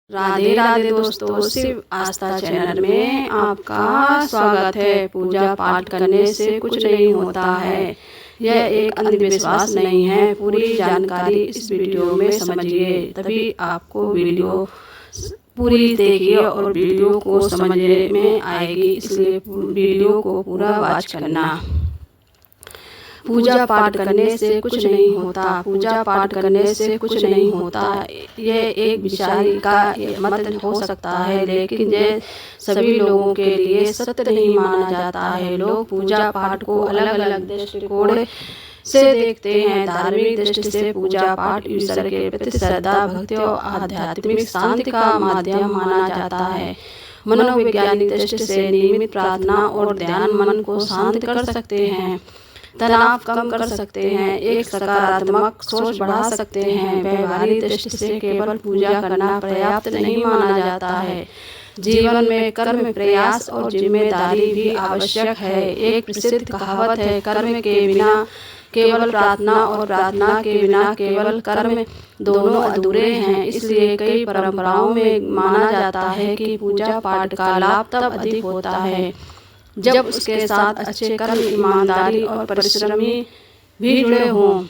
राधे राधे दोस्तों, शिव आस्था चैनल में आपका स्वागत है। पूजा पाठ करने से कुछ नहीं होता है, यह एक अंधविश्वास नहीं है। पूरी जानकारी इस वीडियो में समझिए, तभी आपको वीडियो पूरी देखिए और वीडियो को समझने में आएगी, इसलिए वीडियो को पूरा वॉच करना। पूजा पाठ करने से कुछ नहीं होता, पूजा पाठ करने से कुछ नहीं होता। ये एक विचार का मत हो सकता है, लेकिन ये सभी लोगों के लिए सत्य नहीं माना जाता है। लोग पूजा पाठ को अलग अलग दृष्टिकोण से देखते हैं। धार्मिक दृष्टि से पूजा पाठ ईश्वर के प्रति श्रद्धा, भक्ति और आध्यात्मिक शांति का माध्यम माना जाता है। मनोवैज्ञानिक दृष्टि से नियमित प्रार्थना और ध्यान मन को शांत कर सकते हैं, तनाव कम कर सकते हैं, एक सकारात्मक सोच बढ़ा सकते हैं। व्यवहारिक दृष्टि से केवल पूजा करना पर्याप्त नहीं माना जाता है। जीवन में कर्म, प्रयास और जिम्मेदारी भी आवश्यक है। एक प्रसिद्ध कहावत है, कर्म के बिना केवल प्रार्थना और प्रार्थना के बिना केवल कर्म दोनों अधूरे हैं। इसलिए कई परंपराओं में माना जाता है कि पूजा पाठ का लाभ तब अधिक होता है जब उसके साथ अच्छे कर्म, ईमानदारी और परिश्रमी भी जुड़े हों।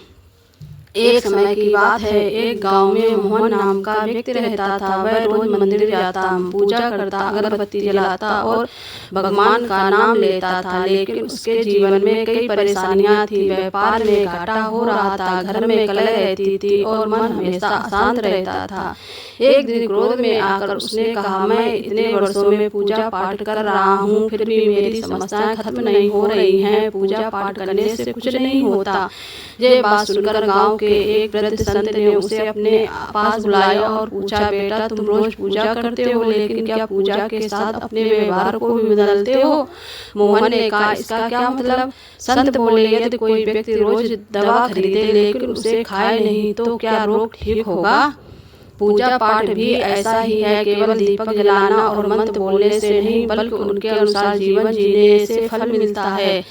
एक समय की बात है, एक गांव में मोहन नाम का व्यक्ति रहता था। वह रोज मंदिर जाता, पूजा करता, अगरबत्ती जलाता और भगवान का नाम लेता था। लेकिन उसके जीवन में कई परेशानियां थी। व्यापार में घाटा हो रहा था, घर में कलह रहती थी और मन हमेशा अशांत रहता था। एक दिन क्रोध में आकर उसने कहा, मैं इतने वर्षों में पूजा पाठ कर रहा हूँ, फिर भी मेरी समस्याएं खत्म नहीं हो रही हैं। पूजा पाठ करने से कुछ नहीं होता। ये बात सुनकर गांव के एक वृद्ध संत ने उसे अपने पास बुलाया और पूछा, बेटा तुम रोज पूजा करते हो, लेकिन क्या पूजा के साथ अपने व्यवहार को भी बदलते हो? मोहन ने कहा, इसका क्या मतलब? संत बोले, यदि कोई व्यक्ति रोज दवा खरीदे लेकिन उसे खाए नहीं तो क्या रोग ठीक होगा? पूजा पाठ भी ऐसा ही है, केवल दीपक जलाना और मंत्र बोलने से नहीं, बल्कि उनके अनुसार जीवन जीने से फल मिलता है।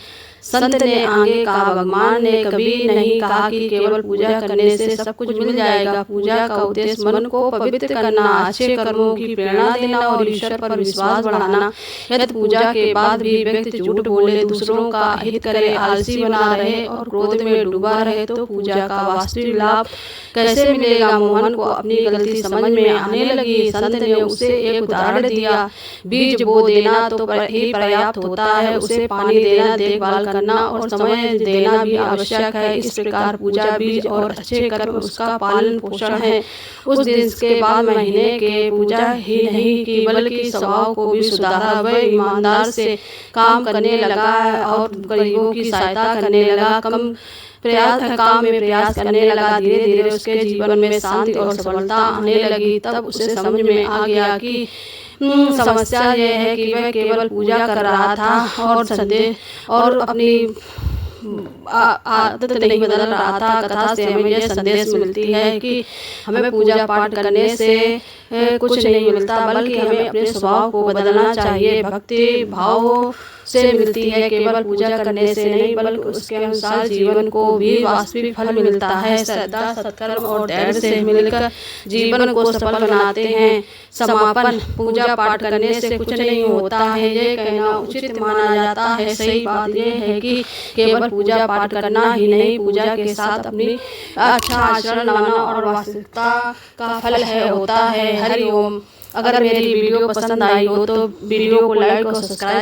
संत ने आगे कहा, भगवान ने कभी नहीं कहा कि केवल पूजा करने से सब कुछ मिल जाएगा। पूजा का उद्देश्य मन को पवित्र करना, अच्छे कर्मों की प्रेरणा देना और ईश्वर पर विश्वास बढ़ाना। यदि पूजा के बाद भी व्यक्ति झूठ बोले, दूसरों का हित करे, आलसी बना रहे और क्रोध में डूबा रहे तो पूजा का वास्तविक लाभ कैसे मिलेगा? मोहन को अपनी गलती समझ में आने लगी। संत ने उसे एक उदाहरण दिया, बीज बो देना तो ही पर्याप्त होता है, उसे पानी देना, देखभाल करना और समय देना भी आवश्यक है। इस प्रकार पूजा बीज और अच्छे कर्म उसका पालन पोषण है। उस दिन के बाद महीने के पूजा ही नहीं की बल्कि स्वभाव को भी सुधारा। वह ईमानदार से काम करने लगा और गरीबों की सहायता करने लगा, काम में प्रयास करने लगा। धीरे धीरे उसके जीवन में शांति और सफलता आने लगी। तब उसे समझ में आ गया कि समस्या यह है कि वह केवल पूजा कर रहा था और संदेश और अपनी आदत नहीं बदल रहा था। कथा से हमें यह संदेश मिलती है कि हमें पूजा पाठ करने से कुछ नहीं मिलता, बल्कि हमें अपने स्वभाव को बदलना चाहिए। भक्ति भाव से मिलती है, केवल पूजा करने से नहीं, बल्कि उसके अनुसार जीवन को भी वास्तविक फल मिलता है। श्रद्धा, सत्कर्म और धैर्य से मिलकर जीवन को सफल बनाते हैं। समापन, पूजा पाठ करने से कुछ नहीं होता है, ये कहना उचित माना जाता है। सही बात यह है कि केवल पूजा पाठ करना ही नहीं, पूजा के साथ अपनी अच्छा आचरण लाना और वास्तविकता का फल होता है। हरि ओम। अगर मेरी वीडियो पसंद आई हो तो वीडियो को लाइक और सब्सक्राइब